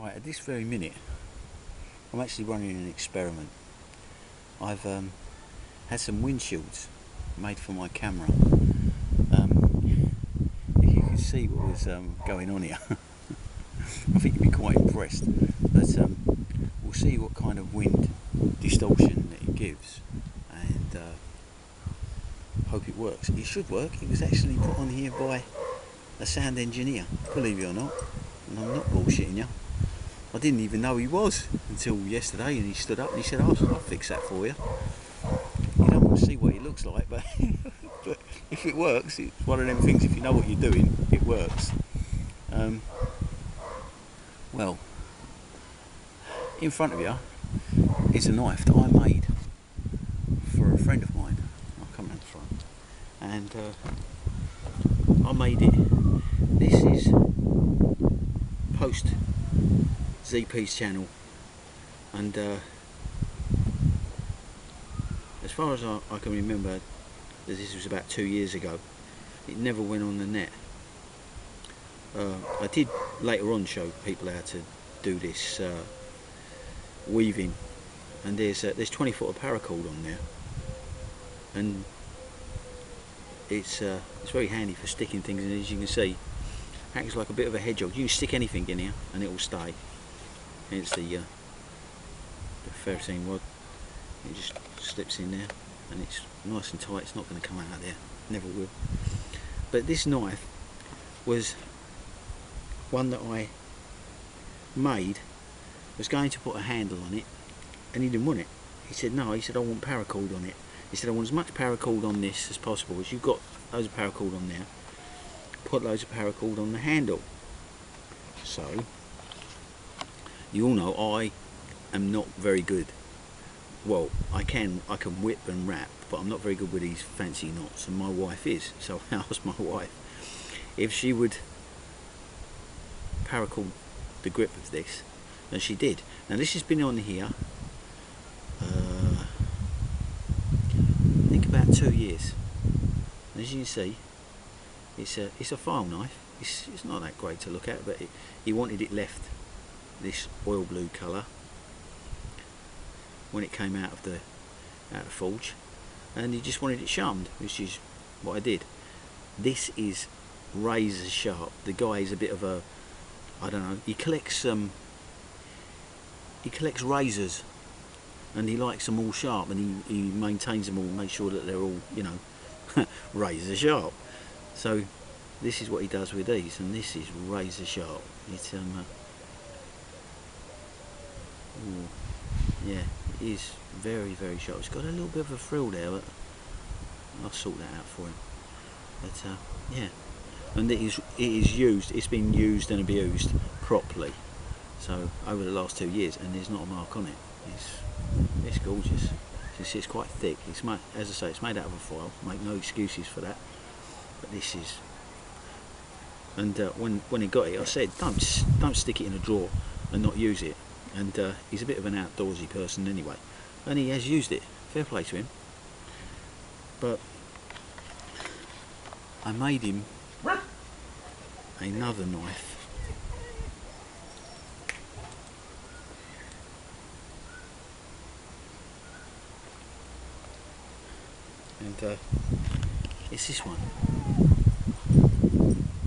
Right, at this very minute, I'm actually running an experiment. I've had some windshields made for my camera. If you can see what was going on here, I think you'd be quite impressed. But we'll see what kind of wind distortion that it gives, and hope it works. It should work. It was actually put on here by a sound engineer, believe it or not, and I'm not bullshitting you. I didn't even know he was until yesterday, and he stood up and he said, I'll fix that for you. You don't want to see what he looks like, but, but if it works, it's one of them things. If you know what you're doing, it works. Well, in front of you is a knife that I made for a friend of mine. I'll come round the front. And I made it. This is post ZP's channel, and as far as I can remember, this was about 2 years ago. It never went on the net. I did later on show people how to do this weaving, and there's 20 foot of paracord on there, and it's very handy for sticking things, and as you can see, acts like a bit of a hedgehog. You can stick anything in here and it will stay. It's the ferrocene rod. It just slips in there and it's nice and tight. It's not going to come out there, never will. But this knife was one that I made. Was going to put a handle on it, and he didn't want it. He said no. He said I want paracord on it. He said I want as much paracord on this as possible. As you've got loads of paracord on there, put loads of paracord on the handle. So you all know I am not very good. Well, I can whip and wrap, but I'm not very good with these fancy knots, and my wife is. So I asked my wife if she would paracord the grip of this, and she did. Now this has been on here I think about 2 years. And as you can see, it's a file knife. It's not that great to look at, but he wanted it left this oil blue colour when it came out of the forge, and he just wanted it sharpened, which is what I did. This is razor sharp. The guy is a bit of a, I don't know, he collects razors, and he likes them all sharp, and he maintains them all, makes sure that they're all, you know, razor sharp. So this is what he does with these, and this is razor sharp. It's yeah, it is very, very sharp. It's got a little bit of a frill there, but I'll sort that out for him. But yeah, and it is used. It's been used and abused properly. So over the last 2 years, and there's not a mark on it. It's gorgeous. It's quite thick. It's made, as I say, it's made out of a foil. Make no excuses for that. But this is. And when he got it, I said, don't stick it in a drawer and not use it. And he's a bit of an outdoorsy person anyway, and he has used it. Fair play to him. But I made him another knife. And it's this one.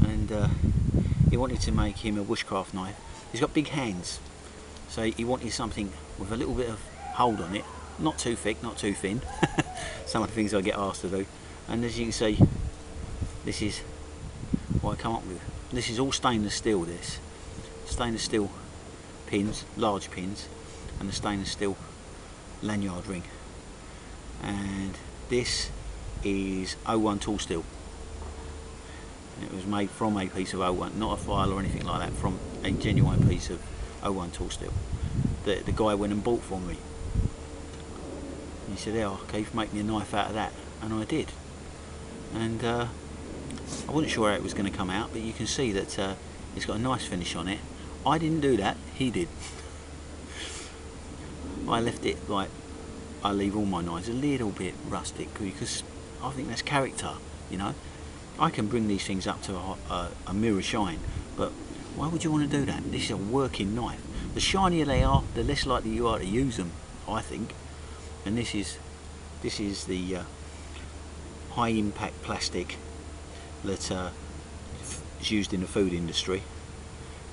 And he wanted to make him a bushcraft knife. He's got big hands, so he wanted something with a little bit of hold on it, not too thick, not too thin. Some of the things I get asked to do. And as you can see, this is what I come up with. This is all stainless steel. This stainless steel pins, large pins, and the stainless steel lanyard ring. And this is 01 tool steel. It was made from a piece of 01, not a file or anything like that, from a genuine piece of 01 tool steel. The guy went and bought for me. And he said, "Oh, okay, you can make me a knife out of that," and I did. And I wasn't sure how it was going to come out, but you can see that it's got a nice finish on it. I didn't do that; he did. I left it like I leave all my knives a little bit rustic, because I think that's character, you know. I can bring these things up to a mirror shine, but Why would you want to do that? This is a working knife. The shinier they are, the less likely you are to use them, I think. And this is the high impact plastic that is used in the food industry,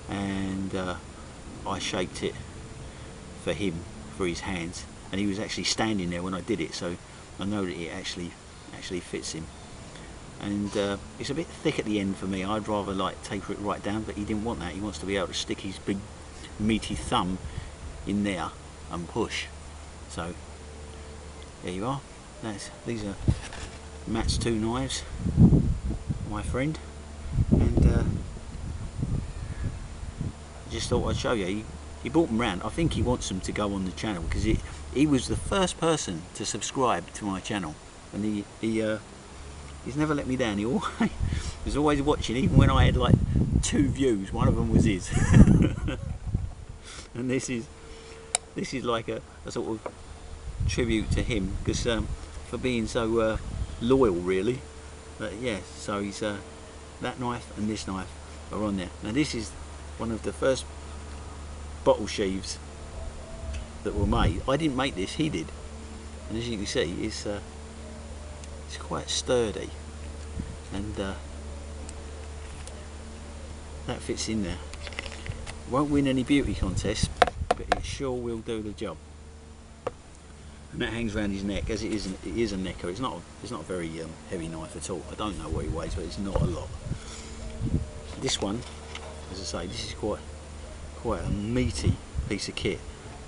and I shaped it for him, for his hands, and he was actually standing there when I did it, so I know that it actually fits him. And it's a bit thick at the end for me. I'd rather like taper it right down, but he didn't want that. He wants to be able to stick his big meaty thumb in there and push. So there you are. These are Matt's 2 knives, my friend, and just thought I'd show you. He brought them round. I think he wants them to go on the channel because he was the first person to subscribe to my channel, and he's never let me down. He was always watching, even when I had like 2 views. One of them was his. And this is like a sort of tribute to him, because for being so loyal, really. But yeah, so he's that knife and this knife are on there. Now this is one of the first bottle sheaves that were made. I didn't make this, he did, and as you can see, it's quite sturdy, and that fits in there. Won't win any beauty contests, but it sure will do the job. And that hangs around his neck, as it is a necker. It's not a very heavy knife at all. I don't know what he weighs, but it's not a lot. This one, as I say, this is quite a meaty piece of kit,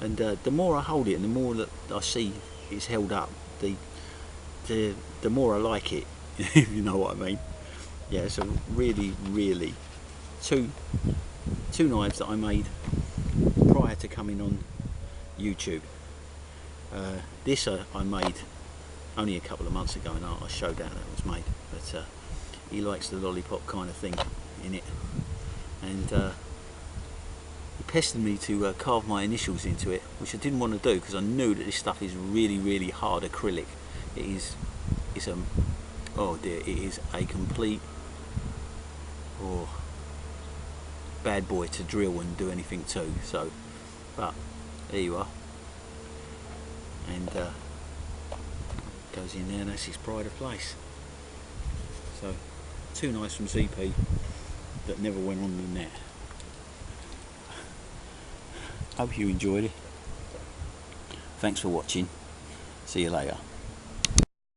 and the more I hold it and the more that I see it's held up, the more I like it, if you know what I mean. Yeah, it's a really two knives that I made prior to coming on YouTube. This I made only a couple of months ago, and I showed that it was made, but he likes the lollipop kind of thing in it, and he pestered me to carve my initials into it, which I didn't want to do because I knew that this stuff is really hard acrylic. It's a, oh dear, it is a complete bad boy to drill and do anything to. So, but there you are, and goes in there, and that's his pride of place. So 2 knives from ZP that never went on the net. Hope you enjoyed it. Thanks for watching. See you later.